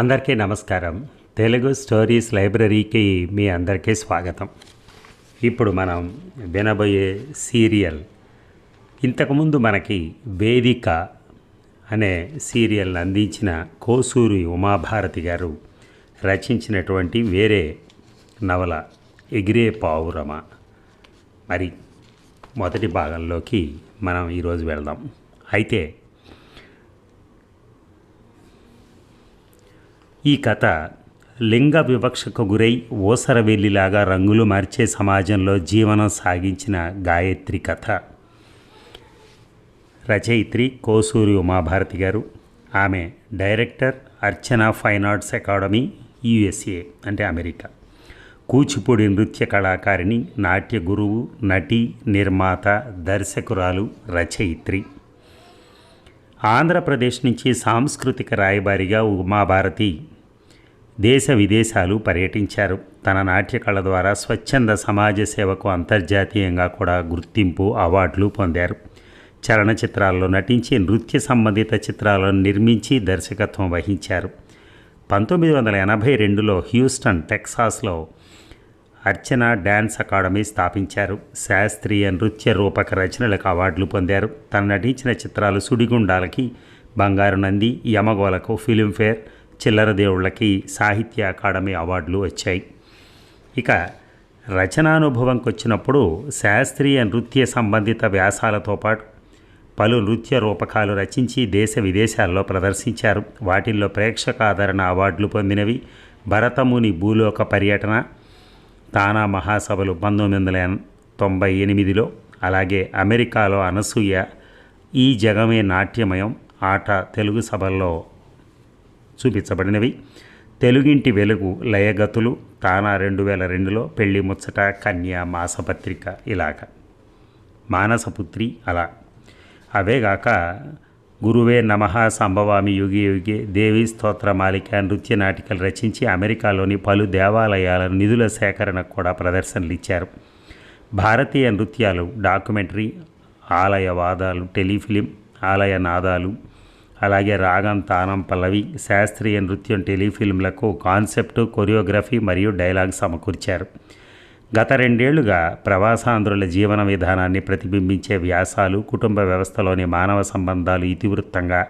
అందరికీ నమస్కారం. తెలుగు స్టోరీస్ లైబ్రరీకి మీ అందరికీ స్వాగతం. ఇప్పుడు మనం వినబోయే సీరియల్, ఇంతకుముందు మనకి వేదిక అనే సీరియల్ని అందించిన కోసూరి ఉమాభారతి గారు రచించినటువంటి వేరే నవల ఎగిరే పావురమ. మరి మొదటి భాగంలోకి మనం ఈరోజు వెళ్దాం. అయితే ఈ కథ లింగ వివక్షకు గురై ఓసరవెల్లిలాగా రంగులు మార్చే సమాజంలో జీవనం సాగించిన గాయత్రి కథ. రచయిత్రి కోసూరి ఉమాభారతి గారు. ఆమె డైరెక్టర్ అర్చన ఫైన్ ఆర్ట్స్ అకాడమీ, USA అంటే అమెరికా. కూచిపూడి నృత్య కళాకారిణి, నాట్య గురువు, నటి, నిర్మాత, దర్శకురాలు, రచయిత్రి. ఆంధ్రప్రదేశ్ నుంచి సాంస్కృతిక రాయబారిగా ఉమాభారతి దేశ విదేశాలు పర్యటించారు. తన నాట్య కళ ద్వారా స్వచ్ఛంద సమాజ సేవకు అంతర్జాతీయంగా కూడా గుర్తింపు, అవార్డులు పొందారు. చలనచిత్రాల్లో నటించి నృత్య సంబంధిత చిత్రాలను నిర్మించి దర్శకత్వం వహించారు. 1982లో హ్యూస్టన్, టెక్సాస్లో అర్చన డ్యాన్స్ అకాడమీ స్థాపించారు. శాస్త్రీయ నృత్య రూపక రచనలకు అవార్డులు పొందారు. తను నటించిన చిత్రాలు సుడిగుండాలకి బంగారు నంది, యమగోలకు ఫిలింఫేర్, చిల్లర దేవుళ్ళకి సాహిత్య అకాడమీ అవార్డులు వచ్చాయి. ఇక రచనానుభవంకి వచ్చినప్పుడు శాస్త్రీయ నృత్య సంబంధిత వ్యాసాలతో పాటు పలు నృత్య రూపకాలు రచించి దేశ విదేశాల్లో ప్రదర్శించారు. వాటిల్లో ప్రేక్షక ఆదరణ అవార్డులు పొందినవి భరతముని భూలోక పర్యటన, తానా మహాసభలు 1998లో, అలాగే అమెరికాలో అనసూయ, ఈ జగమే నాట్యమయం ఆట తెలుగు సభల్లో చూపించబడినవి. తెలుగింటి వెలుగు, లయగతులు, తానా 2002లో, పెళ్లి ముచ్చట, కన్య, మాసపత్రిక, ఇలాగ మానసపుత్రి, అలా అవేగాక గురువే నమః, సంభవామి యుగే యుగే, దేవీ స్తోత్ర మాలిక నృత్య నాటికలు రచించి అమెరికాలోని పలు దేవాలయాల నిధుల సేకరణకు కూడా ప్రదర్శనలు ఇచ్చారు. భారతీయ నృత్యాలు, డాక్యుమెంటరీ, ఆలయ వాదాలు, టెలిఫిలిం, ఆలయ నాదాలు, అలాగే రాగం, తానం, పల్లవి, శాస్త్రీయ నృత్యం టెలిఫిల్మ్లకు కాన్సెప్టు, కొరియోగ్రఫీ మరియు డైలాగ్ సమకూర్చారు. గత 2 ఏళ్లుగా ప్రవాసాంధ్రుల జీవన విధానాన్ని ప్రతిబింబించే వ్యాసాలు, కుటుంబ వ్యవస్థలోని మానవ సంబంధాలు ఇతివృత్తంగా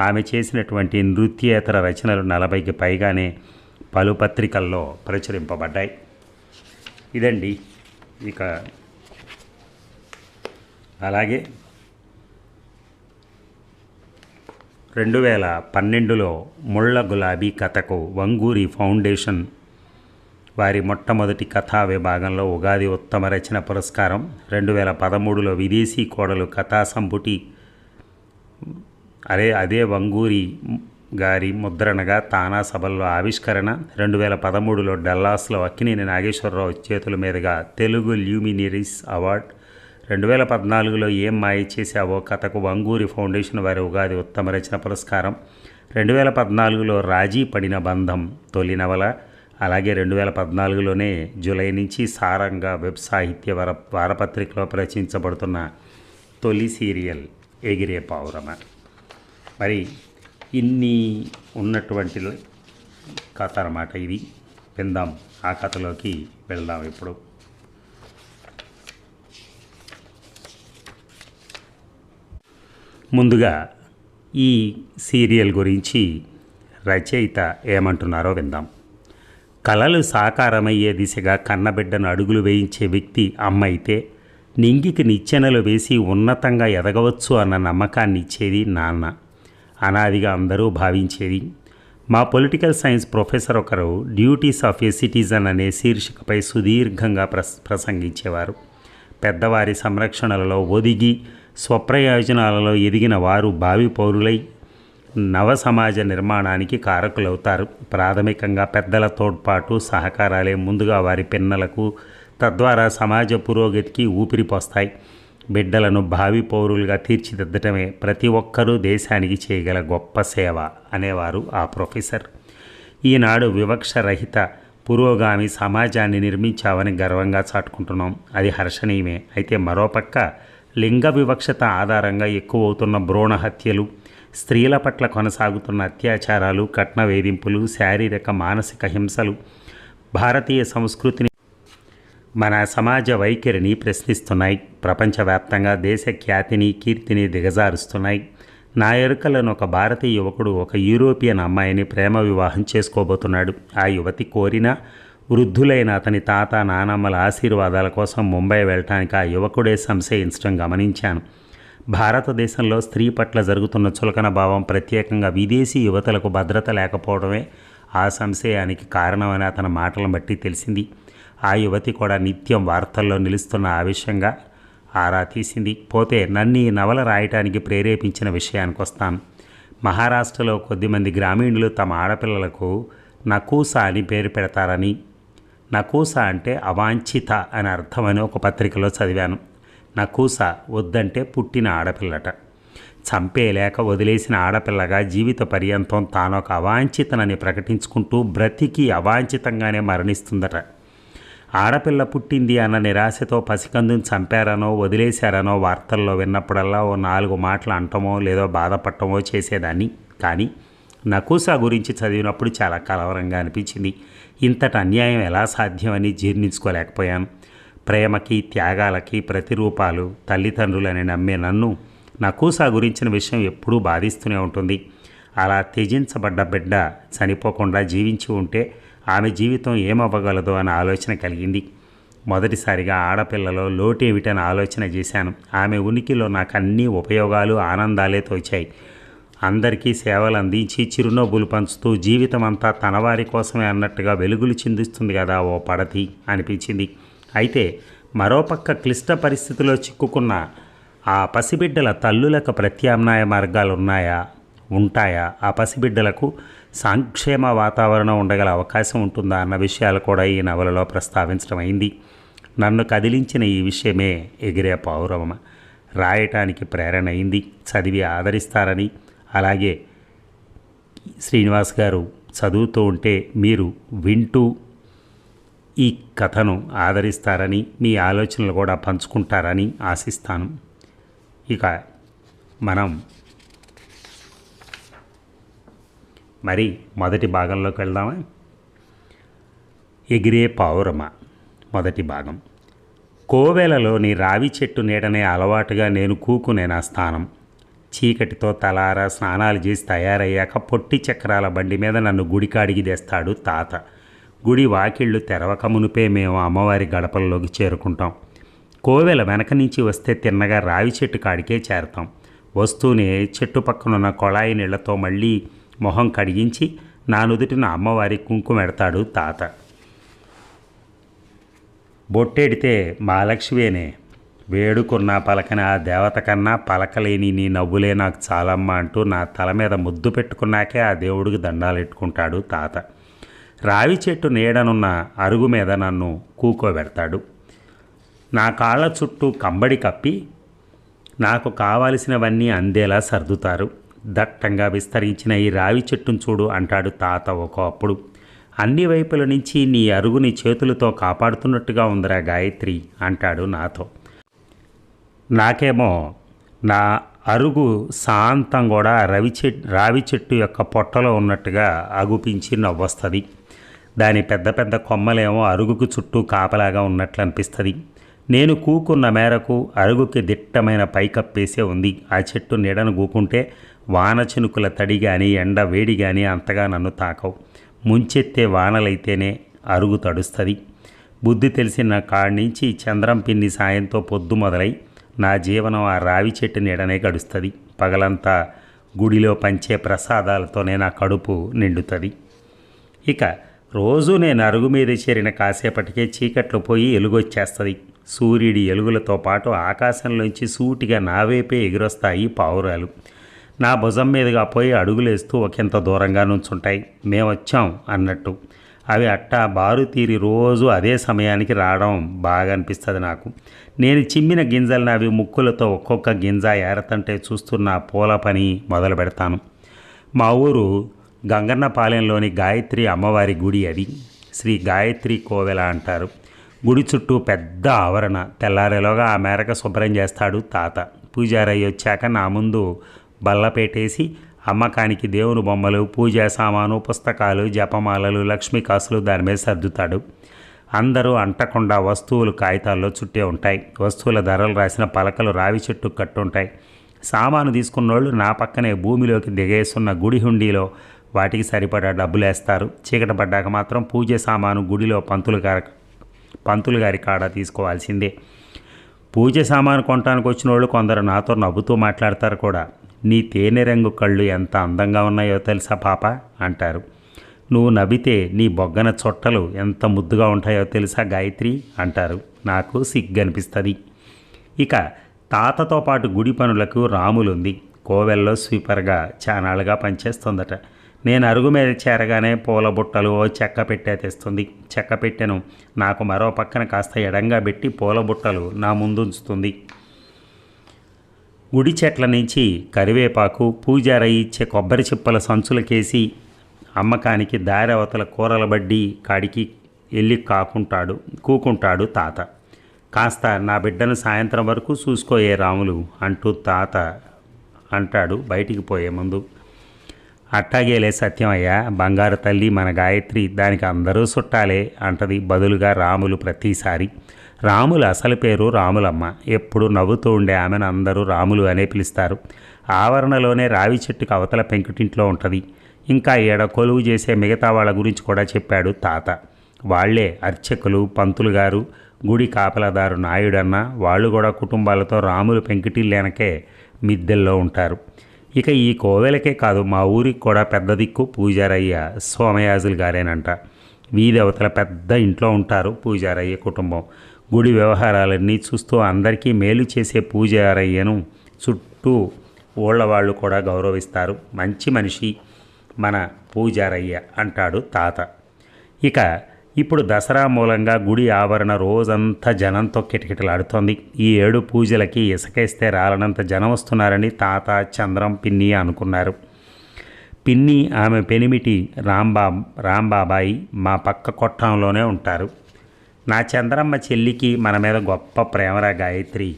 ఆమె చేసినటువంటి నృత్యేతర రచనలు 40కి పైగానే పలు పత్రికల్లో ప్రచురింపబడ్డాయి. ఇదండి. ఇక అలాగే 2012లో ముళ్ళ గులాబీ కథకు వంగూరి ఫౌండేషన్ వారి మొట్టమొదటి కథా విభాగంలో ఉగాది ఉత్తమ రచన పురస్కారం, 2013లో విదేశీ కోడలు కథా సంపుటి అదే వంగూరి గారి ముద్రణగా తానా సభల్లో ఆవిష్కరణ, 2013లో డల్లాస్లో అక్కినేని నాగేశ్వరరావు చేతుల మీదుగా తెలుగు ల్యూమినరీస్ అవార్డ్, 2014లో ఏం మాయ చేశావో కథకు వంగూరి ఫౌండేషన్ వారి ఉగాది ఉత్తమ రచన పురస్కారం, 2014లో రాజీ పడిన బంధం తొలి నవల, అలాగే 2014లోనే జూలై నుంచి సారంగా వెబ్ సాహిత్య వారపత్రికలో ప్రచురించబడుతున్న తొలి సీరియల్ ఎగిరే పావురమ. మరి ఇన్ని ఉన్నటువంటి కథ అన్నమాట ఇది. విందాం, ఆ కథలోకి వెళ్దాం ఇప్పుడు. ముందుగా ఈ సీరియల్ గురించి రచయిత ఏమంటున్నారో విందాం. కలలు సాకారమయ్యే దిశగా కన్నబిడ్డను అడుగులు వేయించే వ్యక్తి అమ్మ అయితే, నింగికి నిచ్చెనలు వేసి ఉన్నతంగా ఎదగవచ్చు అన్న నమ్మకాన్ని ఇచ్చేది నాన్న. అనాదిగా అందరూ భావించేది. మా పొలిటికల్ సైన్స్ ప్రొఫెసర్ ఒకరు డ్యూటీస్ ఆఫ్ ఏ సిటిజన్ అనే శీర్షికపై సుదీర్ఘంగా ప్రసంగించేవారు. పెద్దవారి సంరక్షణలలో ఒదిగి స్వప్రయోజనాలలో ఎదిగిన వారు భావి పౌరులై నవ సమాజ నిర్మాణానికి కారకులవుతారు. ప్రాథమికంగా పెద్దల తోడ్పాటు, సహకారాలే ముందుగా వారి పిన్నలకు, తద్వారా సమాజ పురోగతికి ఊపిరిపోస్తాయి. బిడ్డలను భావి పౌరులుగా తీర్చిదిద్దటమే ప్రతి ఒక్కరూ దేశానికి చేయగల గొప్ప సేవ అనేవారు ఆ ప్రొఫెసర్. ఈనాడు వివక్ష రహిత పురోగామి సమాజాన్ని నిర్మించావని గర్వంగా చాటుకుంటున్నాం. అది హర్షణీయమే. అయితే మరోపక్క లింగ వివక్షత ఆధారంగా ఎక్కువవుతున్న భ్రూణ హత్యలు, స్త్రీల పట్ల కొనసాగుతున్న అత్యాచారాలు, కట్న వేధింపులు, శారీరక మానసిక హింసలు భారతీయ సంస్కృతిని, మన సమాజ వైఖరిని ప్రశ్నిస్తున్నాయి. ప్రపంచవ్యాప్తంగా దేశ ఖ్యాతిని, కీర్తిని దిగజారుస్తున్నాయి. నా ఎరుకలను ఒక భారతీయ యువకుడు ఒక యూరోపియన్ అమ్మాయిని ప్రేమ వివాహం చేసుకోబోతున్నాడు. ఆ యువతి కోరిన వృద్ధులైన అతని తాత, నానమ్మల ఆశీర్వాదాల కోసం ముంబై వెళ్ళటానికి ఆ యువకుడే సంశయించడం గమనించాను. భారతదేశంలో స్త్రీ పట్ల జరుగుతున్న చులకన భావం, ప్రత్యేకంగా విదేశీ యువతలకు భద్రత లేకపోవడమే ఆ సంశయానికి కారణమని అతని మాటలను బట్టి తెలిసింది. ఆ యువతి కూడా నిత్యం వార్తల్లో నిలుస్తున్న ఆ విషయంగా ఆరా తీసింది. పోతే నన్ను ఈ నవల రాయటానికి ప్రేరేపించిన విషయానికి వస్తాను. మహారాష్ట్రలో కొద్దిమంది గ్రామీణులు తమ ఆడపిల్లలకు నకూసా అని పేరు పెడతారని, నకూసా అంటే అవాంఛిత అని అర్థమని ఒక పత్రికలో చదివాను. నకూసా వద్దంటే పుట్టిన ఆడపిల్లట. చంపేలేక వదిలేసిన ఆడపిల్లగా జీవిత పర్యంతం తానొక అవాంఛితనని ప్రకటించుకుంటూ బ్రతికి అవాంఛితంగానే మరణిస్తుందట. ఆడపిల్ల పుట్టింది అన్న నిరాశతో పసికందుని చంపారనో వదిలేశారనో వార్తల్లో విన్నప్పుడల్లా ఓ 4 మాటలు అంటమో లేదో బాధపడటమో చేసేదాన్ని. కానీ నకూసా గురించి చదివినప్పుడు చాలా కలవరంగా అనిపించింది. ఇంతటి అన్యాయం ఎలా సాధ్యమని జీర్ణించుకోలేకపోయాను. ప్రేమకి, త్యాగాలకి ప్రతిరూపాలు తల్లిదండ్రులని నమ్మే నన్ను నకూసా గురించిన విషయం ఎప్పుడూ బాధిస్తూనే ఉంటుంది. అలా త్యజించబడ్డ బిడ్డ చనిపోకుండా జీవించి ఉంటే ఆమె జీవితం ఏమవ్వగలదో అనే ఆలోచన కలిగింది. మొదటిసారిగా ఆడపిల్లలో లోటేమిటని ఆలోచన చేశాను. ఆమె ఉనికిలో నాకు అన్ని ఉపయోగాలు, ఆనందాలే తోచాయి. అందరికీ సేవలు అందించి చిరునవ్వులు పంచుతూ జీవితం అంతా తనవారి కోసమే అన్నట్టుగా వెలుగులు చిందిస్తుంది కదా ఓ పడతి అనిపించింది. అయితే మరోపక్క క్లిష్ట పరిస్థితిలో చిక్కుకున్న ఆ పసిబిడ్డల తల్లులకు ప్రత్యామ్నాయ మార్గాలు ఉంటాయా? ఆ పసిబిడ్డలకు సంక్షేమ వాతావరణం ఉండగల అవకాశం ఉంటుందా అన్న విషయాలు కూడా ఈ నవలలో ప్రస్తావించడం అయింది. నన్ను కదిలించిన ఈ విషయమే ఎగిరే పౌరమ రాయటానికి ప్రేరణ అయింది. చదివి ఆదరిస్తారని, అలాగే శ్రీనివాస్ గారు చదువుతూ ఉంటే మీరు వింటూ ఈ కథను ఆదరిస్తారని, మీ ఆలోచనలు కూడా పంచుకుంటారని ఆశిస్తాను. ఇక మనం మరి మొదటి భాగంలోకి వెళ్దామా? ఎగిరే పావురమ మొదటి భాగం. కోవెలలోని రావి చెట్టు నీడనే అలవాటుగా నేను కూకునే నా స్థానం. చీకటితో తలారా స్నానాలు చేసి తయారయ్యాక పొట్టి చక్రాల బండి మీద నన్ను గుడికాడికి తెస్తాడు తాత. గుడి వాకిళ్ళు తెరవక మునిపే మేము అమ్మవారి గడపల్లోకి చేరుకుంటాం. కోవెల వెనక నుంచి వస్తే తిన్నగా రావి చెట్టు కాడికే చేరతాం. వస్తూనే చెట్టు పక్కనున్న కొళాయి నీళ్లతో మళ్ళీ మొహం కడిగించి నా నుదుటిన అమ్మవారి కుంకుమెడతాడు తాత. బొట్టెడితే మహాలక్ష్మినే, వేడుకున్న పలకని ఆ దేవత కన్నా పలకలేని నీ నవ్వులే నాకు చాలమ్మా అంటూ నా తల మీద ముద్దు పెట్టుకున్నాకే ఆ దేవుడికి దండాలు పెట్టుకుంటాడు తాత. రావి చెట్టు నీడనున్న అరుగు మీద నన్ను కూకోబెడతాడు. నా కాళ్ళ చుట్టూ కంబడి కప్పి నాకు కావలసినవన్నీ అందేలా సర్దుతారు. దట్టంగా విస్తరించిన ఈ రావి చెట్టును చూడు అంటాడు తాత ఒకప్పుడు. అన్ని వైపుల నుంచి నీ అరుగుని చేతులతో కాపాడుతున్నట్టుగా ఉందిరా గాయత్రి అంటాడు నాతో. నాకేమో నా అరుగు శాంతం కూడా రావి చెట్టు యొక్క పొట్టలో ఉన్నట్టుగా అగుపించి నవ్వొస్తుంది. దాని పెద్ద పెద్ద కొమ్మలేమో అరుగుకు చుట్టూ కాపలాగా ఉన్నట్లు అనిపిస్తుంది. నేను కూకున్న మేరకు అరుగుకి దిట్టమైన పైకప్పేసే ఉంది. ఆ చెట్టు నీడను కూకుంటే వాన చినుకుల తడి కానీ ఎండ వేడి కానీ అంతగా నన్ను తాకవు. ముంచెత్తే వానలైతేనే అరుగు తడుస్తుంది. బుద్ధి తెలిసిన కాడి నుంచి చంద్రం పిన్ని సాయంతో పొద్దు మొదలై నా జీవనం ఆ రావి చెట్టు నీడనే గడుస్తుంది. పగలంతా గుడిలో పంచే ప్రసాదాలతోనే నా కడుపు నిండుతుంది. ఇక రోజు నేను అరుగు మీద చేరిన కాసేపటికే చీకట్లు పోయి ఎలుగొచ్చేస్తుంది. సూర్యుడి ఎలుగులతో పాటు ఆకాశంలోంచి సూటిగా నావైపే ఎగురొస్తాయి పావురాలు. నా భుజం మీదుగా పోయి అడుగులేస్తూ ఒకంత దూరంగా నుంచుంటాయి. మేమొచ్చాం అన్నట్టు. అవి అట్టా బారు తీరి రోజు అదే సమయానికి రావడం బాగా అనిపిస్తుంది నాకు. నేను చిమ్మిన గింజలను అవి ముక్కులతో ఒక్కొక్క గింజ ఏరతంటే చూస్తున్న పూల పని మొదలు పెడతాను. మా ఊరు గంగన్నపాలెంలోని గాయత్రి అమ్మవారి గుడి. అది శ్రీ గాయత్రి కోవెల అంటారు. గుడి చుట్టూ పెద్ద ఆవరణ. తెల్లారేలోగా ఆ మేరకు శుభ్రం చేస్తాడు తాత. పూజారయ్య వచ్చాక నా ముందు బల్ల పెట్టేసి అమ్మకానికి దేవుని బొమ్మలు, పూజా సామాను, పుస్తకాలు, జపమాలలు, లక్ష్మీ కాసులు దాని మీద సర్దుతాడు. అందరూ అంటకుండా వస్తువులు కాగితాల్లో చుట్టే ఉంటాయి. వస్తువుల ధరలు రాసిన పలకలు రావి చెట్టు కట్టుంటాయి. సామాను తీసుకున్నోళ్ళు నా పక్కనే భూమిలోకి దిగేస్తున్న గుడి హుండీలో వాటికి సరిపడా డబ్బులేస్తారు. చీకటి పడ్డాక మాత్రం పూజ సామాను గుడిలో పంతులు గారి కాడ తీసుకోవాల్సిందే. పూజ సామాను కొనడానికి వచ్చిన వాళ్ళు కొందరు నాతో నవ్వుతూ మాట్లాడతారు కూడా. నీ తేనె రంగు కళ్ళు ఎంత అందంగా ఉన్నాయో తెలుసా పాప అంటారు. నువ్వు నవ్వితే నీ బొగ్గన చొట్టలు ఎంత ముద్దుగా ఉంటాయో తెలుసా గాయత్రి అంటారు. నాకు సిగ్గు అనిపిస్తుంది. ఇక తాతతో పాటు గుడి పనులకు రాములుంది. కోవెల్లో స్వీపర్గా చానాళ్ళుగా పనిచేస్తుందట. నేను అరుగు మీద చేరగానే పూల బుట్టలు ఓ చెక్క పెట్టే తెస్తుంది. చెక్క పెట్టెను నాకు మరో పక్కన కాస్త ఎడంగా పెట్టి పూల బుట్టలు నా ముందుంచుతుంది. గుడి చెట్ల నుంచి కరివేపాకు, పూజారయ్య ఇచ్చే కొబ్బరి చిప్పల సంచులకేసి అమ్మకానికి దారి అవతల కూరల బడ్డీ కాడికి వెళ్ళి కూకుంటాడు తాత. కాస్త నా బిడ్డను సాయంత్రం వరకు చూసుకోయే రాములు అంటూ తాత అంటాడు బయటికి పోయే ముందు. అట్టాగేలే సత్యమయ్యా, బంగారు తల్లి మన గాయత్రి, దానికి అందరూ చుట్టాలే అంటది బదులుగా రాములు ప్రతిసారి. రాములు అసలు పేరు రాములమ్మ. ఎప్పుడు నవ్వుతూ ఉండే ఆమెను అందరూ రాములు అనే పిలుస్తారు. ఆవరణలోనే రావి చెట్టుకు అవతల పెంకుటింట్లో ఉంటుంది. ఇంకా ఏడ కొలువు చేసే మిగతా వాళ్ళ గురించి కూడా చెప్పాడు తాత. వాళ్లే అర్చకులు, పంతులు గారు, గుడి కాపలాదారు నాయుడన్న. వాళ్ళు కూడా కుటుంబాలతో రాములు పెంకుటిల్లేనకే మిద్దెల్లో ఉంటారు. ఇక ఈ కోవెలకే కాదు, మా ఊరికి కూడా పెద్ద దిక్కు పూజారయ్య సోమయాజులు గారేనంట. వీధి అవతల పెద్ద ఇంట్లో ఉంటారు పూజారయ్య కుటుంబం. గుడి వ్యవహారాలన్నీ చూస్తూ అందరికీ మేలు చేసే పూజారయ్యను చుట్టూ ఊళ్ళవాళ్ళు కూడా గౌరవిస్తారు. మంచి మనిషి మన పూజారయ్య అంటాడు తాత. ఇక ఇప్పుడు దసరా మూలంగా గుడి ఆవరణ రోజంతా జనంతో కిటకిటలాడుతోంది. ఈ 7 పూజలకి ఇసుకేస్తే రాలనంత జనం వస్తున్నారని తాత, చంద్రం, పిన్ని అనుకున్నారు. పిన్ని ఆమె పెనిమిటి రాంబాబాయి మా పక్క కొట్టంలోనే ఉంటారు. నా చంద్రమ్మ చెల్లికి మన మీద గొప్ప ప్రేమరా గాయత్రి.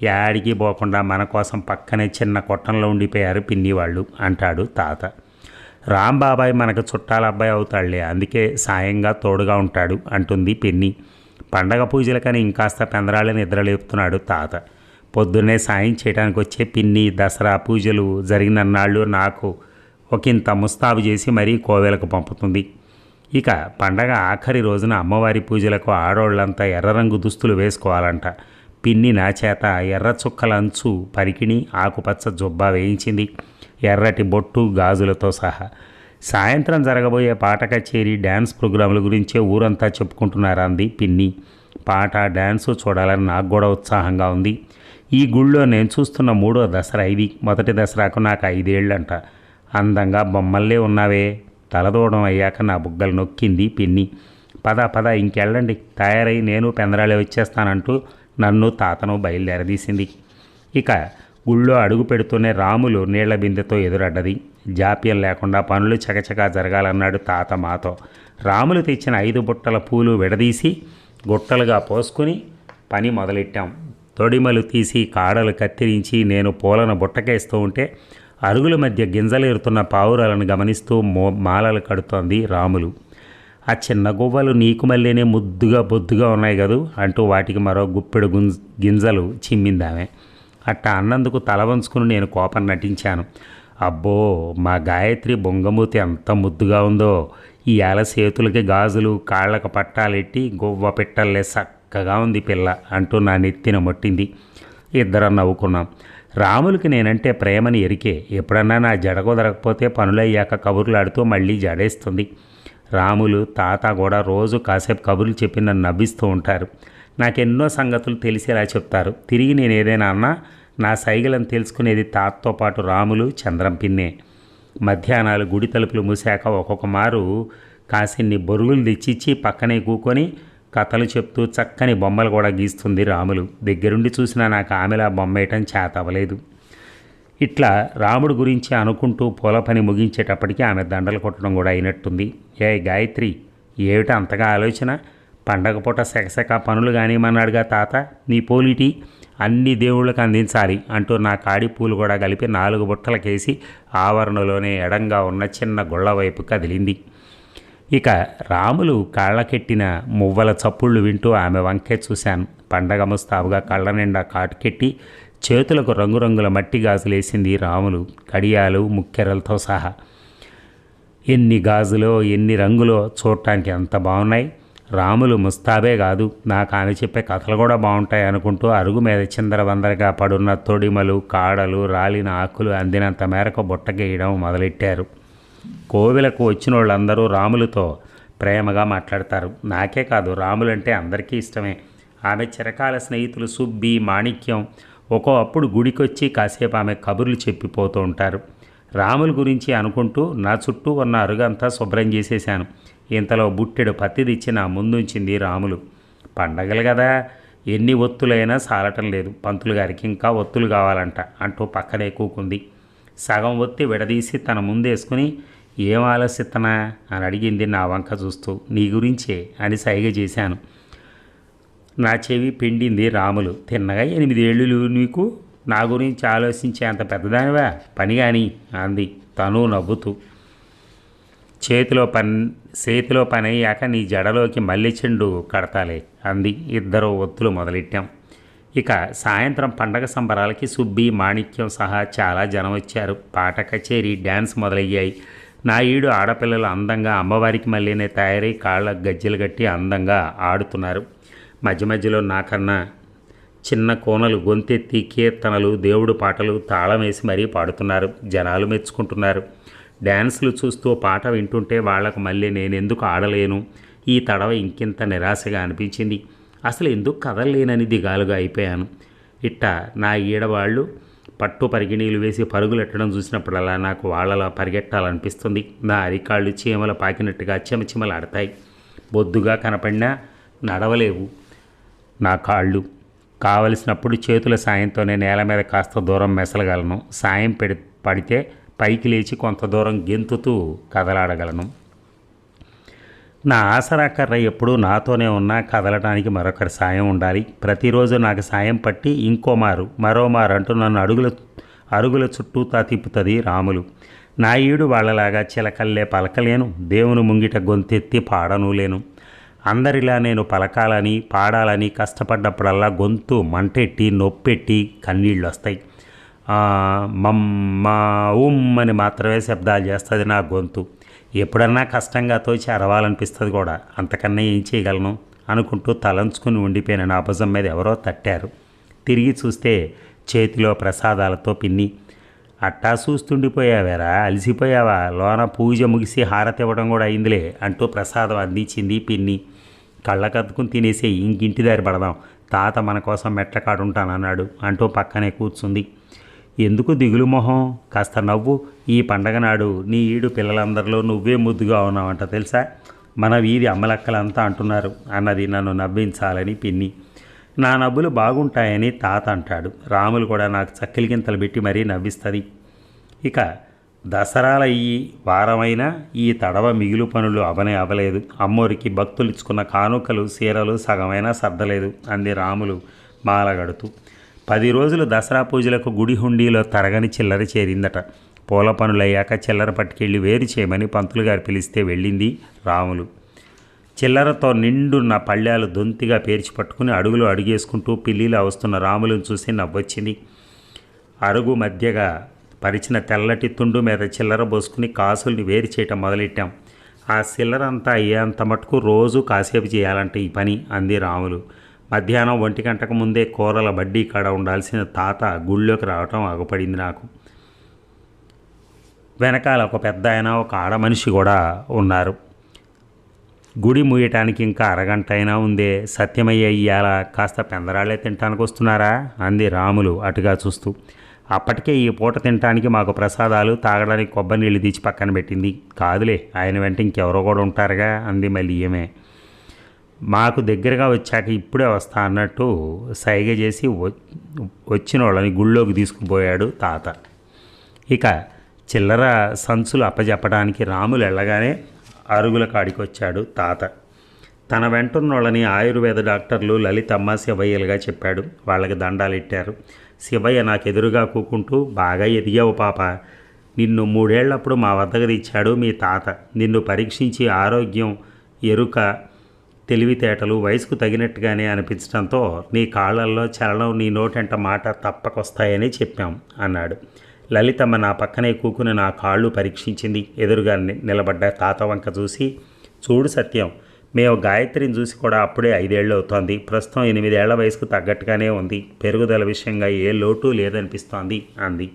యాడికి పోకుండా మన కోసం పక్కనే చిన్న కొట్టంలో ఉండిపోయారు పిన్ని వాళ్ళు అంటాడు తాత. రాంబాబాయ్ మనకు చుట్టాల అబ్బాయి అవుతాడులే, అందుకే సాయంగా తోడుగా ఉంటాడు అంటుంది పిన్ని. పండగ పూజలకని ఇంకాస్త పెందరాళ్ళని నిద్రలేపుతున్నాడు తాత. పొద్దున్నే సాయం చేయడానికి వచ్చే పిన్ని దసరా పూజలు జరిగినన్నాళ్ళు నాకు ఒకంత ముస్తాబు చేసి మరీ కోవెలకు పంపుతుంది. ఇక పండగ ఆఖరి రోజున అమ్మవారి పూజలకు ఆడోళ్ళంతా ఎర్ర రంగు దుస్తులు వేసుకోవాలంట. పిన్ని నా చేత ఎర్ర చుక్కల అంచు పరికిణి, ఆకుపచ్చ జుబ్బా వేయించింది, ఎర్రటి బొట్టు, గాజులతో సహా. సాయంత్రం జరగబోయే పాట కచేరీ, డ్యాన్స్ ప్రోగ్రాంల గురించే ఊరంతా చెప్పుకుంటున్నారు అంది పిన్ని. పాట, డ్యాన్సు చూడాలని నాకు కూడా ఉత్సాహంగా ఉంది. ఈ గుళ్ళో నేను చూస్తున్న 3వ దసరా ఇది. మొదటి దసరాకు నాకు 5 ఏళ్ళంట. అందంగా బొమ్మల్లే ఉన్నావే. తలదూడం అయ్యాక నా బుగ్గలు నొక్కింది పిన్ని. పద ఇంకెళ్ళండి, తయారై నేను పెందరాళే వచ్చేస్తానంటూ నన్ను తాతను బయలుదేరదీసింది. ఇక గుళ్ళో అడుగు పెడుతూనే రాములు నీళ్ల బిందెతో ఎదురడ్డది. జాప్యం లేకుండా పనులు చకచకా జరగాలన్నాడు తాత మాతో. రాములు తెచ్చిన 5 బుట్టల పూలు విడదీసి గుట్టలుగా పోసుకుని పని మొదలెట్టాం. తొడిమలు తీసి కాడలు కత్తిరించి నేను పూలను బుట్టకేస్తూ ఉంటే అరుగుల మధ్య గింజలేరుతున్న పావురాలను గమనిస్తూ మాలలు కడుతోంది రాములు. ఆ చిన్న గువ్వలు నీకు మళ్ళీనే ముద్దుగా బొద్దుగా ఉన్నాయి కదూ అంటూ వాటికి మరో గుప్పెడు గింజలు చిమ్మిందామె. అట్టా అన్నందుకు తల వంచుకుని నేను కోపం నటించాను. అబ్బో, మా గాయత్రి బొంగమూతి ఎంత ముద్దుగా ఉందో. ఈ ఏల చేతులకి గాజులు, కాళ్ళకు పట్టాలెట్టి గువ్వ పిట్టల్లే చక్కగా ఉంది పిల్ల అంటూ నా నెత్తిన మొట్టింది. ఇద్దరం నవ్వుకున్నాం. రాములకి నేనంటే ప్రేమని ఎరికే. ఎప్పుడన్నా నా జడ కుదరకపోతే పనులయ్యాక కబుర్లాడుతూ మళ్ళీ జడేస్తుంది. రాములు, తాత కూడా రోజు కాసేపు కబుర్లు చెప్పి నన్ను నవ్విస్తూ ఉంటారు. నాకెన్నో సంగతులు తెలిసేలా చెప్తారు. తిరిగి నేను ఏదైనా అన్నా నా సైగలను తెలుసుకునేది తాతతో పాటు రాములు, చంద్రం పిన్నే. మధ్యాహ్నాలు గుడి తలుపులు మూసాక ఒక్కొక్క మారు కాసిన్ని బొరుగులు తెచ్చిచ్చి పక్కనే కూకొని కథలు చెప్తూ చక్కని బొమ్మలు కూడా గీస్తుంది రాములు. దగ్గరుండి చూసినా నాకు ఆమెలా బొమ్మ వేయటం చేతవలేదు. ఇట్లా రాముడు గురించి అనుకుంటూ పూల పని ముగించేటప్పటికీ ఆమె దండలు కొట్టడం కూడా అయినట్టుంది. ఏ గాయత్రి, ఏమిటి అంతగా ఆలోచన? పండగ పూట సెకసెక పనులు కానిమన్నాడుగా తాత. నీ పోలిటి అన్ని దేవుళ్ళకి అందించాలి అంటూ నా కాడి పూలు కూడా కలిపి 4 బుట్టలకేసి ఆవరణలోనే ఎడంగా ఉన్న చిన్న గుళ్ళ వైపు కదిలింది. ఇక రాములు కాళ్ళకెట్టిన మువ్వల చప్పుళ్ళు వింటూ ఆమె వంకే చూశాను. పండగ ముస్తాబుగా కళ్ళ నిండా కాటుకెట్టి చేతులకు రంగురంగుల మట్టి గాజులేసింది రాములు, కడియాలు ముక్కెరలతో సహా. ఎన్ని గాజులో ఎన్ని రంగులో చూడటానికి ఎంత బాగున్నాయి. రాములు ముస్తాబే కాదు, నాకు ఆమె చెప్పే కథలు కూడా బాగుంటాయి అనుకుంటూ అరుగు మీద చిందరవందరగా పడున్న తొడిమలు, కాడలు, రాలిన ఆకులు అందినంత మేరకు బుట్టగేయడం మొదలెట్టారు. కోవిలకు వచ్చిన వాళ్ళందరూ రాములతో ప్రేమగా మాట్లాడతారు. నాకే కాదు, రాములంటే అందరికీ ఇష్టమే. ఆమె చిరకాల స్నేహితులు సుబ్బి, మాణిక్యం అప్పుడు గుడికొచ్చి కాసేపు ఆమె కబుర్లు చెప్పిపోతూ ఉంటారు. రాముల గురించి అనుకుంటూ నా చుట్టూ ఉన్న అరుగంతా శుభ్రం చేసేశాను. ఇంతలో బుట్టెడు పత్తి తెచ్చి నా ముందుంచింది రాములు. పండగలు కదా, ఎన్ని ఒత్తులైనా సాలటం లేదు, పంతులు గారికి ఇంకా ఒత్తులు కావాలంట అంటూ పక్కనే కూకుంది. సగం ఒత్తి విడదీసి తన ముందేసుకుని ఏం ఆలోచిస్తున్నా అని అడిగింది నా వంక చూస్తూ. నీ గురించే అని సైగ చేశాను. నా చెవి పిండింది రాములు. తిన్నగా 8 ఏళ్ళు నీకు నా గురించి ఆలోచించే అంత పెద్దదానివా, పని కానీ అంది తను నవ్వుతూ. చేతిలో పని అయ్యాక నీ జడలోకి మల్లె చెండు కడతాలే అంది. ఇద్దరు ఒత్తులు మొదలెట్టాం. ఇక సాయంత్రం పండగ సంబరాలకి సుబ్బి, మాణిక్యం సహా చాలా జనం వచ్చారు. పాట కచేరీ, డ్యాన్స్ మొదలయ్యాయి. నా ఈడు ఆడపిల్లలు అందంగా అమ్మవారికి మళ్ళీనే తయారై కాళ్ళకు గజ్జెలు కట్టి అందంగా ఆడుతున్నారు. మధ్య మధ్యలో నాకన్నా చిన్న కోనలు గొంతెత్తి కీర్తనలు, దేవుడు పాటలు తాళం వేసి మరీ పాడుతున్నారు. జనాలు మెచ్చుకుంటున్నారు. డ్యాన్సులు చూస్తూ పాట వింటుంటే వాళ్లకు మళ్ళీ నేనెందుకు ఆడలేను, ఈ తడవ ఇంకింత నిరాశగా అనిపించింది. అసలు ఎందుకు కదలలేనని దిగాలుగా అయిపోయాను. ఇట్ట నా ఈడవాళ్ళు పట్టు పరిగిణీలు వేసి పరుగులెట్టడం చూసినప్పుడల్లా నాకు వాళ్ళలా పరిగెట్టాలనిపిస్తుంది. నా అరికాళ్ళు చీమలు పాకినట్టుగా చెమచిమలాడతాయి. బొద్దుగా కనపడినా నడవలేవు నా కాళ్ళు. కావలసినప్పుడు చేతుల సాయంతోనే నేల మీద కాస్త దూరం మెసలగలను. సాయం పడితే పైకి లేచి కొంత దూరం గెంతుతూ కదలాడగలను. నా ఆసరా కర్ర ఎప్పుడూ నాతోనే ఉన్నా కదలటానికి మరొకరి సాయం ఉండాలి. ప్రతిరోజు నాకు సాయం పట్టి మరోమారు అంటూ నన్ను అరుగుల చుట్టూతా తిప్పుతుంది రాములు. నా ఈడు వాళ్ళలాగా చిలకల్లే పలకలేను, దేవుని ముంగిట గొంతెత్తి పాడను లేను. అందరిలా నేను పలకాలని పాడాలని కష్టపడ్డప్పుడల్లా గొంతు మంటెట్టి నొప్పెట్టి కన్నీళ్ళు వస్తాయి. మమ్మ అని మాత్రమే శబ్దాలు చేస్తుంది నా గొంతు. ఎప్పుడన్నా కష్టంగా తోచి అరవాలనిపిస్తుంది కూడా. అంతకన్నా ఏం చేయగలను అనుకుంటూ తలంచుకుని ఉండిపోయిన నా భుజం మీద ఎవరో తట్టారు. తిరిగి చూస్తే చేతిలో ప్రసాదాలతో పిన్ని. అట్టా చూస్తుండిపోయావేరా, అలసిపోయావా, లోన పూజ ముగిసి హారతి ఇవ్వడం కూడా అయిందిలే అంటూ ప్రసాదం అందించింది పిన్ని. కళ్ళకద్దుకుని తినేసి ఇంకింటి దారి పడదాం, తాత మన కోసం మెట్ల కాడుంటానన్నాడు అంటూ పక్కనే కూర్చుంది. ఎందుకు దిగులు మొహం, కాస్త నవ్వు. ఈ పండగ నాడు నీ ఈడు పిల్లలందరిలో నువ్వే ముద్దుగా ఉన్నావంట తెలుసా, మన వీధి అమ్మలక్కలంతా అంటున్నారు అన్నది నన్ను నవ్వించాలని పిన్ని. నా నవ్వులు బాగుంటాయని తాత అంటాడు. రాములు కూడా నాకు చక్కెలి గింతలు పెట్టి మరీ నవ్విస్తుంది. ఇక దసరాల ఈ వారమైనా ఈ తడవ మిగులు పనులు అవలేదు. అమ్మోరికి భక్తులు ఇచ్చుకున్న కానుకలు, సీరలు సగమైనా సర్దలేదు అంది రాములు మాలగడుతూ. 10 రోజులు దసరా పూజలకు గుడి హుండీలో తరగని చిల్లర చేరిందట. పూల పనులయ్యాక చిల్లర పట్టుకెళ్ళి వేరు చేయమని పంతులు గారు పిలిస్తే వెళ్ళింది రాములు. చిల్లరతో నిండున్న పళ్ళాలు దొంతిగా పేర్చి పట్టుకుని అడుగేసుకుంటూ పిల్లిలా వస్తున్న రాములను చూసి నవ్వొచ్చింది. అరుగు మధ్యగా పరిచిన తెల్లటి తుండు మీద చిల్లర పోసుకుని కాసుల్ని వేరు చేయటం మొదలెట్టాం. ఆ చిల్లరంతా అయ్యేంత మటుకు రోజు కాసేపు చేయాలంటే ఈ పని అంది రాములు. మధ్యాహ్నం 1 గంటకు ముందే కూరల బడ్డీ కాడ ఉండాల్సిన తాత గుళ్ళోకి రావటం ఆగపడింది నాకు. వెనకాల ఒక పెద్ద ఆయన, ఒక ఆడ మనిషి కూడా ఉన్నారు. గుడి ముయ్యటానికి ఇంకా అరగంట అయినా ఉందే. సత్యమయ్య ఇయ్యాల కాస్త పెందరాళ్లే తినటానికి వస్తున్నారా అంది రాములు అటుగా చూస్తూ. అప్పటికే ఈ పూట తినటానికి మాకు ప్రసాదాలు, తాగడానికి కొబ్బరి నీళ్ళు తీసి పక్కన పెట్టింది. కాదులే, ఆయన వెంట ఇంకెవరో కూడా ఉంటారుగా అంది మళ్ళీ ఈమె. మాకు దగ్గరగా వచ్చాక ఇప్పుడే వస్తా అన్నట్టు సైగ చేసి వచ్చిన వాళ్ళని గుళ్ళోకి తీసుకుపోయాడు తాత. ఇక చిల్లర సంచులు అప్పజెప్పడానికి రాములు వెళ్ళగానే అరుగుల కాడికి వచ్చాడు తాత. తన వెంటున్నోళ్ళని ఆయుర్వేద డాక్టర్లు లలితమ్మ శివయ్యలుగా చెప్పాడు. వాళ్ళకి దండాలెట్టారు. శివయ్య నాకు ఎదురుగా కూకుంటూ, బాగా ఎదిగావు పాప, నిన్ను 3 ఏళ్లప్పుడు మా వద్దకు తెచ్చాడు మీ తాత. నిన్ను పరీక్షించి ఆరోగ్యం, ఎరుక, తెలివితేటలు వయసుకు తగినట్టుగానే అనిపించడంతో నీ కాళ్ళల్లో చలనం, నీ నోటంట మాట తప్పకొస్తాయని చెప్పాం అన్నాడు. లలితమ్మ నా పక్కనే కూకుని నా కాళ్ళు పరీక్షించింది. ఎదురుగా నిలబడ్డ తాత వంక చూసి, చూడు సత్యం, మేము గాయత్రిని చూసి కూడా అప్పుడే 5 ఏళ్ళు అవుతోంది. ప్రస్తుతం 8 ఏళ్ల వయసుకు తగ్గట్టుగానే ఉంది. పెరుగుదల విషయంగా ఏ లోటు లేదనిపిస్తోంది అంది.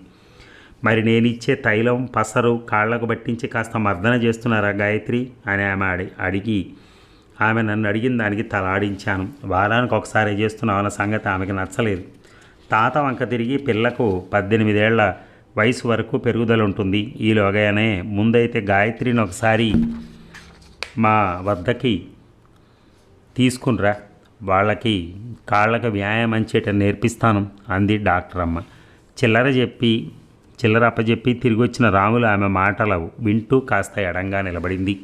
మరి నేనిచ్చే తైలం, పసరు కాళ్లకు పట్టించి కాస్త మర్దన చేస్తున్నారా గాయత్రి అని ఆమె నన్ను అడిగిన దానికి తలాడించాను. వారానికి ఒకసారి చేస్తున్నామన్న సంగతి ఆమెకి నచ్చలేదు. తాత వంక తిరిగి, పిల్లకు 18 ఏళ్ల వయసు వరకు పెరుగుదల ఉంటుంది. ఈలోగానే ముందైతే గాయత్రిని ఒకసారి మా వద్దకి తీసుకునిరా, వాళ్ళకి కాళ్ళకు వ్యాయామం చేయటం నేర్పిస్తాను అంది డాక్టర్ అమ్మ. చిల్లర అప్పచెప్పి తిరిగి వచ్చిన రాములు ఆమె మాటలు వింటూ కాస్త ఎడంగా నిలబడింది.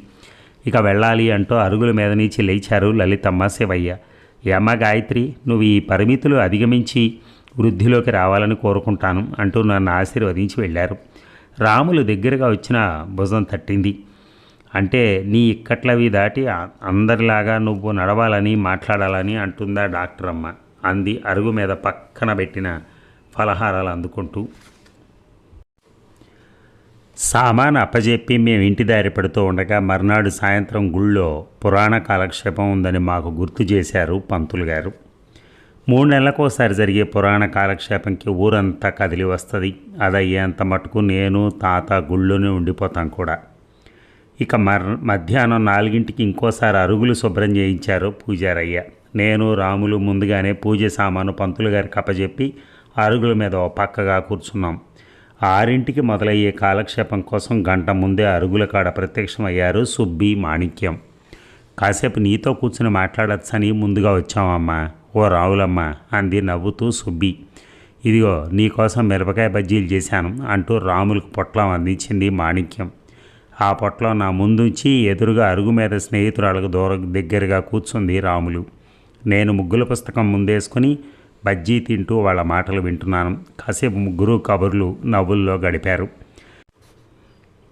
ఇక వెళ్ళాలి అంటూ అరుగుల మీద నుంచి లేచారు లలితమ్మ, శివయ్య. ఏమ్మ గాయత్రి, నువ్వు ఈ పరిమితులు అధిగమించి వృద్ధిలోకి రావాలని కోరుకుంటాను అంటూ నన్ను ఆశీర్వదించి వెళ్ళారు. రాములు దగ్గరగా వచ్చిన భుజం తట్టింది. అంటే నీ ఇక్కట్లవి దాటి అందరిలాగా నువ్వు నడవాలని, మాట్లాడాలని అంటుందా డాక్టర్ అమ్మ అంది అరుగు మీద పక్కన పెట్టిన ఫలహారాలు అందుకుంటూ. సామాను అప్పజెప్పి మేము ఇంటి దారి పడుతూ ఉండగా మర్నాడు సాయంత్రం గుళ్ళో పురాణ కాలక్షేపం ఉందని మాకు గుర్తు చేశారు పంతులు గారు. 3 నెలలకోసారి జరిగే పురాణ కాలక్షేపంకి ఊరంతా కదిలి వస్తుంది. అది అయ్యేంత మటుకు నేను, తాత గుళ్ళోనే ఉండిపోతాం కూడా. ఇక మధ్యాహ్నం 4ంటికి ఇంకోసారి అరుగులు శుభ్రం చేయించారు పూజారయ్య. నేను, రాములు ముందుగానే పూజ సామాను పంతులు గారికి అప్పచెప్పి అరుగుల మీద ఓ పక్కగా కూర్చున్నాం. 6ంటికి మొదలయ్యే కాలక్షేపం కోసం గంట ముందే అరుగుల కాడ ప్రత్యక్షమయ్యారు సుబ్బి, మాణిక్యం. కాసేపు నీతో కూర్చుని మాట్లాడచ్చని ముందుగా వచ్చామమ్మా ఓ రావులమ్మ అంది నవ్వుతూ సుబ్బి. ఇదిగో నీకోసం మిరపకాయ బజ్జీలు చేశాను అంటూ రాములకు పొట్లం అందించింది మాణిక్యం. ఆ పొట్లం నా ముందుంచి ఎదురుగా అరుగు మీద స్నేహితురాలకు దగ్గరగా కూర్చుంది రాములు. నేను ముగ్గుల పుస్తకం ముందేసుకుని బజ్జీ తింటూ వాళ్ళ మాటలు వింటున్నాను. కాసేపు ముగ్గురు కబుర్లు, నవ్వుల్లో గడిపారు.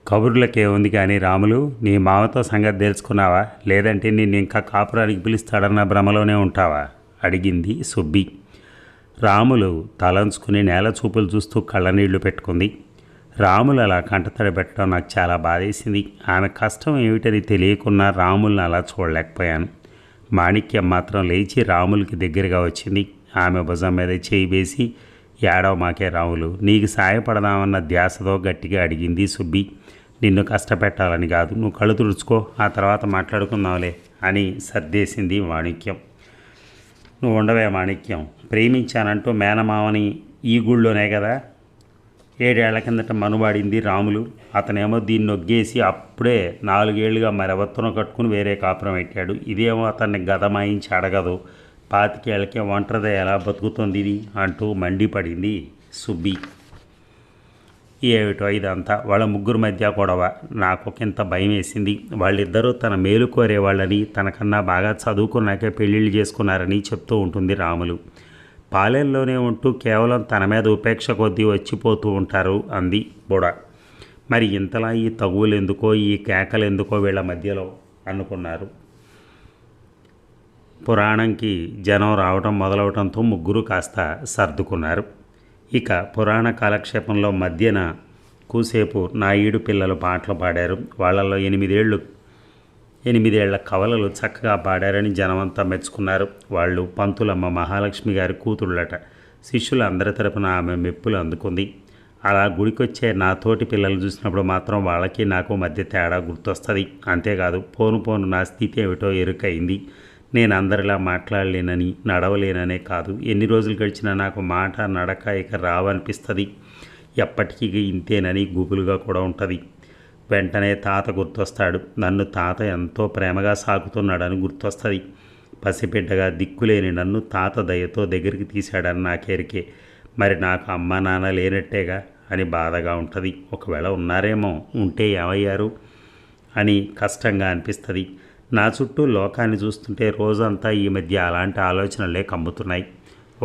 కబుర్లకే ఉంది కానీ రాములు, నీ మామతో సంగతి తెలుసుకున్నావా, లేదంటే నిన్ను ఇంకా కాపురానికి పిలుస్తాడన్న భ్రమలోనే ఉంటావా అడిగింది సుబ్బి. రాములు తలంచుకుని నేల చూపులు చూస్తూ కళ్ళనీళ్లు పెట్టుకుంది. రాములు అలా కంటతడి పెట్టడం నాకు చాలా బాధేసింది. ఆమె కష్టం ఏమిటని తెలియకున్నా రాములను అలా చూడలేకపోయాను. మాణిక్యం మాత్రం లేచి రాములకి దగ్గరగా వచ్చింది. ఆమె భుజం మీద చేయి వేసి, ఏడవ మాకే రాములు, నీకు సాయపడదామన్న ధ్యాసతో గట్టిగా అడిగింది సుబ్బి. నిన్ను కష్టపెట్టాలని కాదు, నువ్వు కళ్ళు తుడుచుకో, ఆ తర్వాత మాట్లాడుకుందాంలే అని సర్దేసింది మాణిక్యం. నువ్వు ఉండవే మాణిక్యం, ప్రేమించానంటూ మేనమావని ఈ గుళ్ళోనే కదా 7 ఏళ్ల కిందట మనువాడింది రాములు. అతనేమో దీన్ని నొగ్గేసి అప్పుడే 4 ఏళ్లుగా మరెవత్తనో కట్టుకుని వేరే కాపురం పెట్టాడు. ఇదేమో అతన్ని గదమాయించి అడగదు. 25 ఏళ్ళకే ఒంటరిదే ఎలా బతుకుతుంది ఇది అంటూ మండిపడింది సుబ్బి. ఏమిటో ఇదంతా, వాళ్ళ ముగ్గురు మధ్య గొడవ. నాకు ఒకంత భయం వేసింది. వాళ్ళిద్దరూ తన మేలు కోరేవాళ్ళని, తనకన్నా బాగా చదువుకున్నాకే పెళ్ళిళ్ళు చేసుకున్నారని చెప్తూ ఉంటుంది రాములు. పాలెల్లోనే ఉంటూ కేవలం తన మీద ఉపేక్ష కొద్దీ వచ్చిపోతూ ఉంటారు అంది బుడ. మరి ఇంతలా ఈ తగువులు ఎందుకో, ఈ కేకలు ఎందుకో వీళ్ళ మధ్యలో అనుకున్నారు. పురాణంకి జనం రావటం మొదలవటంతో ముగ్గురు కాస్త సర్దుకున్నారు. ఇక పురాణ కాలక్షేపంలో మధ్యన కూసేపు నాయుడు పిల్లలు పాటలు పాడారు. వాళ్ళల్లో 8 ఏళ్ల కవలలు చక్కగా పాడారని జనమంతా మెచ్చుకున్నారు. వాళ్ళు పంతులమ్మ మహాలక్ష్మి గారి కూతుళ్ళట. శిష్యులు అందరి తరపున ఆమె మెప్పులు అందుకుంది. అలా గుడికొచ్చే నా తోటి పిల్లలు చూసినప్పుడు మాత్రం వాళ్ళకి నాకు మధ్య తేడా గుర్తొస్తుంది. అంతేకాదు పోను నా స్థితి ఏమిటో ఎరుకైంది. నేను అందరిలా మాట్లాడలేనని, నడవలేననే కాదు, ఎన్ని రోజులు గడిచినా నాకు మాట, నడక ఇక రావనిపిస్తుంది. ఎప్పటికీ ఇంతేనని గుబులుగా కూడా ఉంటుంది. వెంటనే తాత గుర్తొస్తాడు. నన్ను తాత ఎంతో ప్రేమగా సాకుతున్నాడని గుర్తొస్తుంది. పసిబిడ్డగా దిక్కులేని నన్ను తాత దయతో దగ్గరికి తీశాడని నాకెరికే. మరి నాకు అమ్మ నాన్న లేనట్టేగా అని బాధగా ఉంటుంది. ఒకవేళ ఉన్నారేమో, ఉంటే ఏమయ్యారు అని కష్టంగా అనిపిస్తుంది. నా చుట్టూ లోకాన్ని చూస్తుంటే రోజంతా ఈ మధ్య అలాంటి ఆలోచనలే కమ్ముతున్నాయి.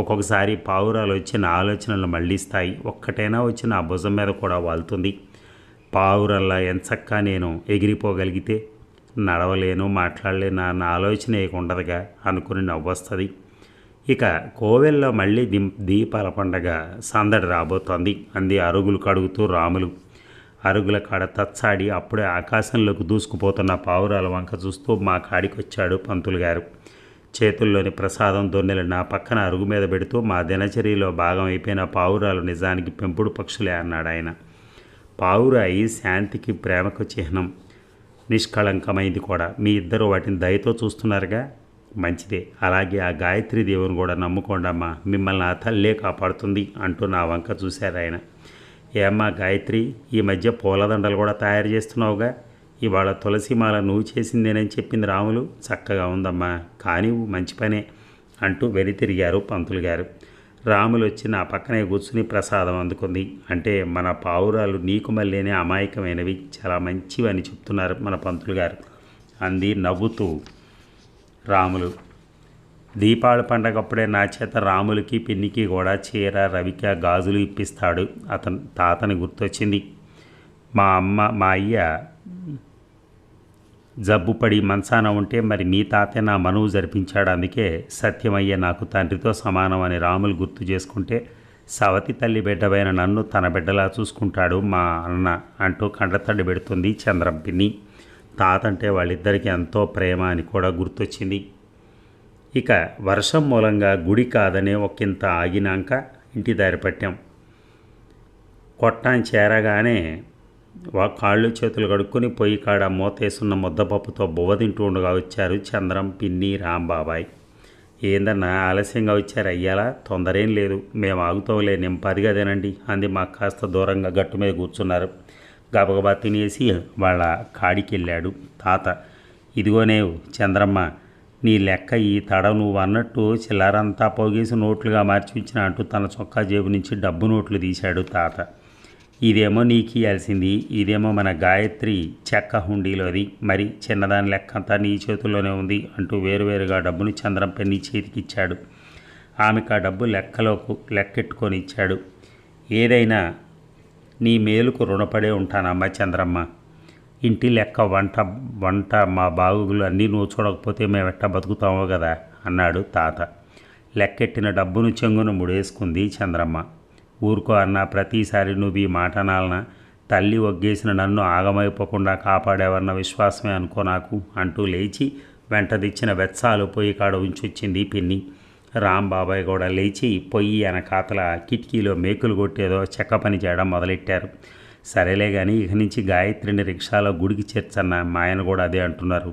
ఒక్కొక్కసారి పావురాలు వచ్చి నా ఆలోచనలు మళ్ళిస్తాయి. ఒక్కటైనా వచ్చి నా భుజం మీద కూడా వాళ్తుంది. పావురల్లా ఎంచక్కా నేను ఎగిరిపోగలిగితే నడవలేను, మాట్లాడలేను అన్న ఆలోచన ఉండదుగా అనుకుని నవ్వొస్తుంది. ఇక కోవెల్లో మళ్ళీ దీపాల పండగ సందడి రాబోతోంది అంది అరుగులు కడుగుతూ రాములు. అరుగుల కాడ తచ్చాడి అప్పుడే ఆకాశంలోకి దూసుకుపోతున్న పావురాల వంక చూస్తూ మా కాడికొచ్చాడు పంతులు గారు. చేతుల్లోని ప్రసాదం దొన్నెలు నా పక్కన అరుగు మీద పెడుతూ మా దినచర్యలో భాగం అయిపోయిన పావురాలు నిజానికి పెంపుడు పక్షులే అన్నాడు ఆయన. పావురాయి శాంతికి, ప్రేమకు చిహ్నం, నిష్కళంకమైంది కూడా. మీ ఇద్దరు వాటిని దయతో చూస్తున్నారుగా, మంచిదే. అలాగే ఆ గాయత్రి దేవుని కూడా నమ్ముకోండమ్మా, మిమ్మల్ని ఆ తల్లే కాపాడుతుంది అంటూ నా వంక చూశారు ఆయన. ఏమ్మా గాయత్రి, ఈ మధ్య పూలదండలు కూడా తయారు చేస్తున్నావుగా, ఇవాళ తులసిమాల నువ్వు చేసిందేనని చెప్పింది రాములు. చక్కగా ఉందమ్మా, కానీ మంచి పనే అంటూ వెనుతిరిగారు పంతులు గారు. రాములు వచ్చి నా పక్కనే కూర్చుని ప్రసాదం అందుకుంది. అంటే మన పావురాలు నీకు మళ్ళీనే అమాయకమైనవి, చాలా మంచివి అని చెప్తున్నారు మన పంతులు గారు అంది నవ్వుతూ రాములు. దీపావళి పండగప్పుడే నా చేత రాములకి, పిన్నికి కూడా చీర, రవిక, గాజులు ఇప్పిస్తాడు. తాతని గుర్తొచ్చింది. మా అయ్య జబ్బుపడి మంచాన ఉంటే మరి మీ తాతే నా మనువు జరిపించాడు. అందుకే సత్యమయ్య నాకు తండ్రితో సమానం అని రాములు గుర్తు చేసుకుంటే, సవతి తల్లి బిడ్డవైన నన్ను తన బిడ్డలా చూసుకుంటాడు మా అన్న అంటూ కండతడ్డి పెడుతుంది చంద్రం పిన్ని. తాత అంటే వాళ్ళిద్దరికీ ఎంతో ప్రేమ అని కూడా గుర్తొచ్చింది. ఇక వర్షం మూలంగా గుడి కాదనే ఒకంత ఆగినాక ఇంటి దారి పట్టాం. కొట్టాన్ని చేరగానే కాళ్ళు చేతులు కడుక్కొని పొయ్యి కాడ మూతేసున్న ముద్దపప్పుతో బువ్వ తింటూ ఉండగా వచ్చారు చంద్రం, పిన్ని, రాంబాబాయ్. ఏందన్నా ఆలస్యంగా వచ్చారు, అయ్యాలా? తొందరేం లేదు, మేము ఆగుతాంలే, నింపదిగా తినండి అంది. మాకు కాస్త దూరంగా గట్టు మీద కూర్చున్నారు. గబగబా తినేసి వాళ్ళ కాడికి వెళ్ళాడు తాత. ఇదిగోనేవు చంద్రమ్మ, నీ లెక్క ఈ తడ నువ్వు అన్నట్టు చిల్లరంతా పోగేసి నోట్లుగా మార్చిపించిన అంటూ తన చొక్కా జేబు నుంచి డబ్బు నోట్లు తీశాడు తాత. ఇదేమో నీకు ఇయ్యాల్సింది, ఇదేమో మన గాయత్రి చెక్క హుండీలోది, మరి చిన్నదాని లెక్కంతా నీ చేతుల్లోనే ఉంది అంటూ వేరువేరుగా డబ్బును చంద్రం పెన్ని చేతికిచ్చాడు. ఆమెకు ఆ డబ్బు లెక్కెట్టుకొని ఇచ్చాడు. ఏదైనా నీ మేలుకు రుణపడే ఉంటానమ్మా చంద్రమ్మ. ఇంటి లెక్క, వంట మా బాగులు అన్నీ నువ్వు చూడకపోతే మేమెట్ట బతుకుతామో కదా అన్నాడు తాత. లెక్కెట్టిన డబ్బును చెంగును ముడేసుకుంది చంద్రమ్మ. ఊరుకో అన్న, ప్రతిసారి నువ్వు ఈ మాట నాలన తల్లి ఒగ్గేసిన నన్ను ఆగమైపోకుండా కాపాడేవన్న విశ్వాసమే అనుకో నాకు అంటూ లేచి వెంట తెచ్చిన వెచ్చాలు పొయ్యి కాడ ఉంచొచ్చింది పిన్ని. రాంబాబాయ్ కూడా లేచి పొయ్యి వెనకాతల కిటికీలో మేకులు కొట్టేదో చెక్క పని చేయడం మొదలెట్టారు. సరేలే కానీ ఇక నుంచి గాయత్రిని రిక్షాలో గుడికి చేర్చన్న, మా ఆయన కూడా అదే అంటున్నారు.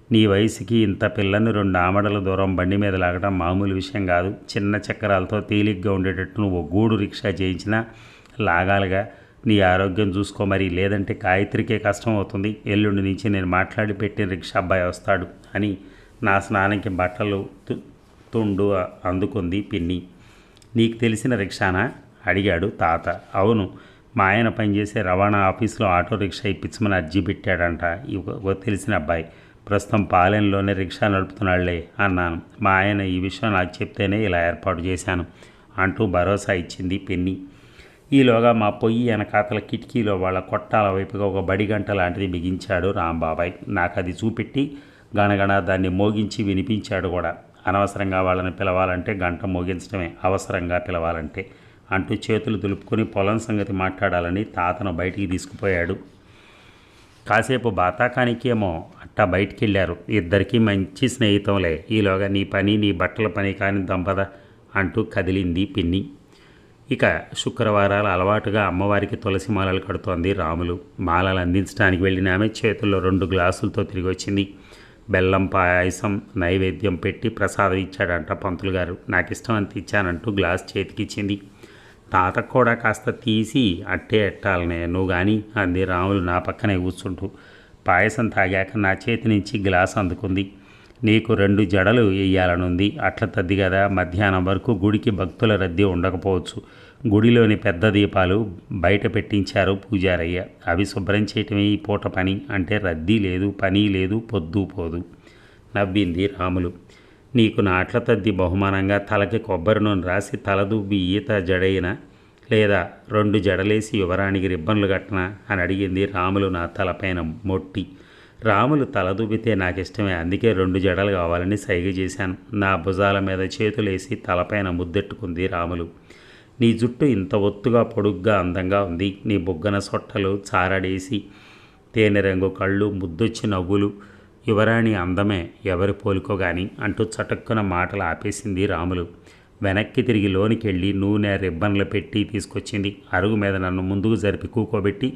నీ వయసుకి ఇంత పిల్లని 2 ఆమడల దూరం బండి మీద లాగడం మామూలు విషయం కాదు. చిన్న చక్రాలతో తేలిగ్గా ఉండేటట్టు నువ్వు గూడు రిక్షా చేయించినా లాగాలిగా. నీ ఆరోగ్యం చూసుకో మరి, లేదంటే గాయత్రికే కష్టం అవుతుంది. ఎల్లుండి నుంచి నేను మాట్లాడి పెట్టిన రిక్షా అబ్బాయి వస్తాడు అని నా స్నానంకి బట్టలు తుండు అందుకుంది పిన్ని. నీకు తెలిసిన రిక్షానా అడిగాడు తాత. అవును, మా ఆయన పనిచేసే రవాణా ఆఫీసులో ఆటో రిక్షా ఇప్పించమని అర్జీ పెట్టాడంట. తెలిసిన అబ్బాయి ప్రస్తుతం పాలెంలోనే రిక్షా నడుపుతున్నాళ్లే అన్నాను. మా ఆయన ఈ విషయం నాకు చెప్తేనే ఇలా ఏర్పాటు చేశాను అంటూ భరోసా ఇచ్చింది పిన్ని. ఈలోగా మా పొయ్యి వెనకాతల కిటికీలో వాళ్ళ కొట్టాల వైపుగా ఒక బడిగంట లాంటిది బిగించాడు రాంబాబాయ్. నాకు అది చూపెట్టి గణగణ దాన్ని మోగించి వినిపించాడు కూడా. అనవసరంగా వాళ్ళని పిలవాలంటే గంట మోగించడమే, అవసరంగా పిలవాలంటే అంటూ చేతులు దులుపుకొని పొలం సంగతి మాట్లాడాలని తాతను బయటికి తీసుకుపోయాడు. కాసేపు బాతాకానికేమో అట్టా బయటికి వెళ్ళారు. ఇద్దరికీ మంచి స్నేహితంలే. ఈలోగా నీ పని, నీ బట్టల పని కాని దంపద అంటూ కదిలింది పిన్ని. ఇక శుక్రవారాలు అలవాటుగా అమ్మవారికి తులసి మాలలు కడుతోంది రాములు. మాలలు అందించడానికి వెళ్ళిన ఆమె చేతుల్లో 2 గ్లాసులతో తిరిగి వచ్చింది. బెల్లం పాయసం నైవేద్యం పెట్టి ప్రసాదం ఇచ్చాడంట పంతులు గారు. నాకు ఇష్టం అంత ఇచ్చానంటూ గ్లాస్ చేతికిచ్చింది. తాతకు కూడా కాస్త తీసి అట్టే ఎట్టాలనే నువ్వు కానీ అంది రాములు నా పక్కనే కూర్చుంటూ. పాయసం తాగాక నా చేతి నుంచి గ్లాస్ అందుకుంది. నీకు 2 జడలు వేయాలనుంది. అట్ల తద్ది కదా. మధ్యాహ్నం వరకు గుడికి భక్తుల రద్దీ ఉండకపోవచ్చు. గుడిలోని పెద్ద దీపాలు బయట పెట్టించారు పూజారయ్య. అవి శుభ్రం చేయటమే ఈ పూట పని అంటే రద్దీ లేదు, పని లేదు, పొద్దు పోదు. నవ్వింది రాములు. నీకు నా అట్ల తద్ది బహుమానంగా తలకి కొబ్బరి నూనె రాసి తలదువ్వి ఈత జడైన లేదా 2 జడలేసి యువరానికి రిబ్బన్లు కట్టనా అని అడిగింది రాములు నా తలపైన మొట్టి. రాములు తలదువ్వితే నాకిష్టమే, అందుకే 2 జడలు కావాలని సైగ చేశాను. నా భుజాల మీద చేతులేసి తలపైన ముద్దెట్టుకుంది రాములు. నీ జుట్టు ఇంత ఒత్తుగా పొడుగ్గా అందంగా ఉంది. నీ బుగ్గన సొట్టలు చారడేసి తేనె రంగు కళ్ళు, ముద్దొచ్చి నవ్వులు, యువరాణి అందమే ఎవరి పోలికో గాని అంటూ చటుక్కున మాటలు ఆపేసింది రాములు. వెనక్కి తిరిగి లోనికి వెళ్ళి నూనె రిబ్బన్లు పెట్టి తీసుకొచ్చింది. అరుగు మీద నన్ను ముందుకు జరిపి కూకోబెట్టి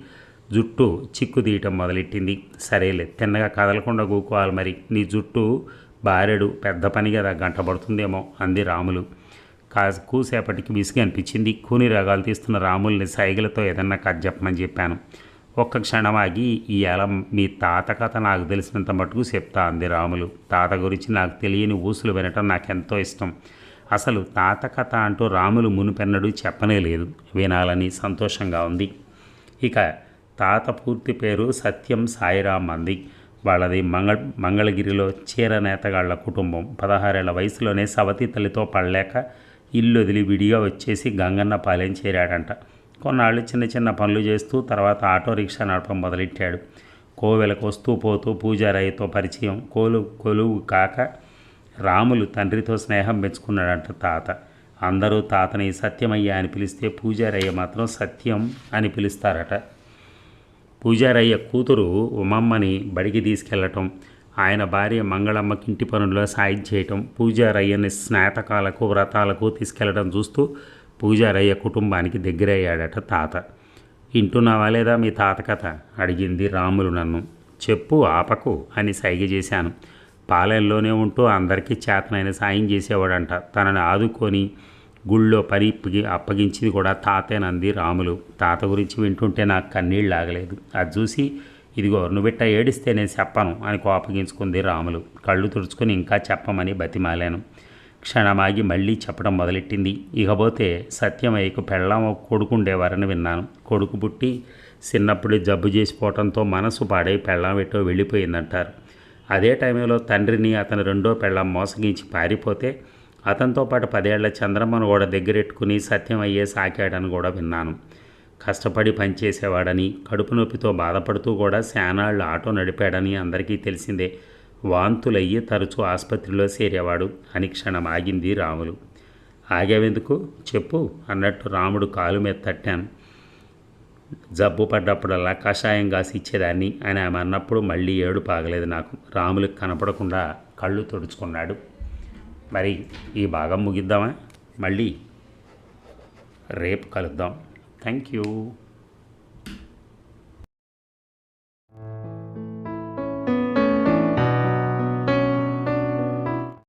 జుట్టు చిక్కు తీయటం మొదలెట్టింది. సరేలే, తిన్నగా కదలకుండా కూకోవాలి మరి. నీ జుట్టు బారెడు పెద్ద పని కదా, గంట పడుతుందేమో అంది రాములు. కూసేపటికి విసిగి అనిపించింది. కూని రాగాలు తీస్తున్న రాముల్ని సైగలతో ఏదన్నా కథ చెప్పమని చెప్పాను. ఒక్క క్షణం ఆగి, ఇవాళ మీ తాత కథ నాకు తెలిసినంత మటుకు చెప్తా అంది రాములు. తాత గురించి నాకు తెలియని ఊసులు వినటం నాకెంతో ఇష్టం. అసలు తాత కథ అంటూ రాములు మునుపెన్నడూ చెప్పనే లేదు. వినాలని సంతోషంగా ఉంది. ఇక తాత పూర్తి పేరు సత్యం సాయిరామ్ అంది. వాళ్ళది మంగళగిరిలో చీర నేతగాళ్ల కుటుంబం. 16 ఏళ్ల వయసులోనే సవతి తల్లితో పడలేక ఇల్లు వదిలి విడిగా వచ్చేసి గంగన్న పాలెం చేరాడంట. కొన్నాళ్ళు చిన్న చిన్న పనులు చేస్తూ తర్వాత ఆటో రిక్షా నడపడం మొదలెట్టాడు. కోవెలకు వస్తూ పోతూ పూజారయ్యతో పరిచయం. కొలువు కాక రాములు తండ్రితో స్నేహం పెంచుకున్నాడంట తాత. అందరూ తాతని సత్యమయ్య అని పిలిస్తే పూజారయ్య మాత్రం సత్యం అని పిలుస్తారట. పూజారయ్య కూతురు ఉమమ్మని బడికి తీసుకెళ్లటం, ఆయన భార్య మంగళమ్మకి ఇంటి పనుల్లో సాయం చేయటం, పూజారయ్యని స్నాతకాలకు వ్రతాలకు తీసుకెళ్లడం చూస్తూ పూజారయ్య కుటుంబానికి దగ్గరయ్యాడట తాత. వింటున్నావా లేదా మీ తాత కథ అడిగింది రాములు నన్ను. చెప్పు ఆపకు అని సైగ చేశాను. పాలెంలోనే ఉంటూ అందరికీ చేతనైన సాయం చేసేవాడంట. తనని ఆదుకొని గుళ్ళో పని అప్పగించింది కూడా తాతేనంది రాములు. తాత గురించి వింటుంటే నాకు కన్నీళ్ళు ఆగలేదు. అది చూసి ఇదిగో నువ్విట్ట ఏడిస్తే నేను చెప్పను అని కోపగించుకుంది రాములు. కళ్ళు తుడుచుకొని ఇంకా చెప్పమని బతిమాలాను. క్షణమాగి మళ్ళీ చెప్పడం మొదలెట్టింది. ఇకపోతే సత్యమయ్యకు పెళ్ళాం కొడుకుండేవారని విన్నాను. కొడుకు పుట్టి చిన్నప్పుడు జబ్బు చేసిపోవడంతో మనసు పాడై పెళ్ళాం ఎట్టో వెళ్ళిపోయిందంటారు. అదే టైంలో తండ్రిని అతని 2వ పెళ్ళాం మోసగించి పారిపోతే అతనితో పాటు 10 ఏళ్ల చంద్రమ్మను కూడా దగ్గరెట్టుకుని సత్యమయ్యే సాకాడని కూడా విన్నాను. కష్టపడి పనిచేసేవాడని, కడుపు నొప్పితో బాధపడుతూ కూడా శానాళ్ళు ఆటో నడిపాడని అందరికీ తెలిసిందే. వాంతులయ్యి తరచూ ఆసుపత్రిలో చేరేవాడు అని క్షణం ఆగింది రాములు. ఆగావెందుకు చెప్పు అన్నట్టు రాముడు కాలు మీద తట్టాను. జబ్బు పడ్డప్పుడల్లా కషాయం కాసి ఇచ్చేదాన్ని అని ఆమె అన్నప్పుడు మళ్ళీ ఏడుపు ఆగలేదు నాకు. రాములకు కనపడకుండా కళ్ళు తుడుచుకున్నాడు. మరి ఈ భాగం ముగిద్దామా? మళ్ళీ రేపు కలుద్దాం. Thank you.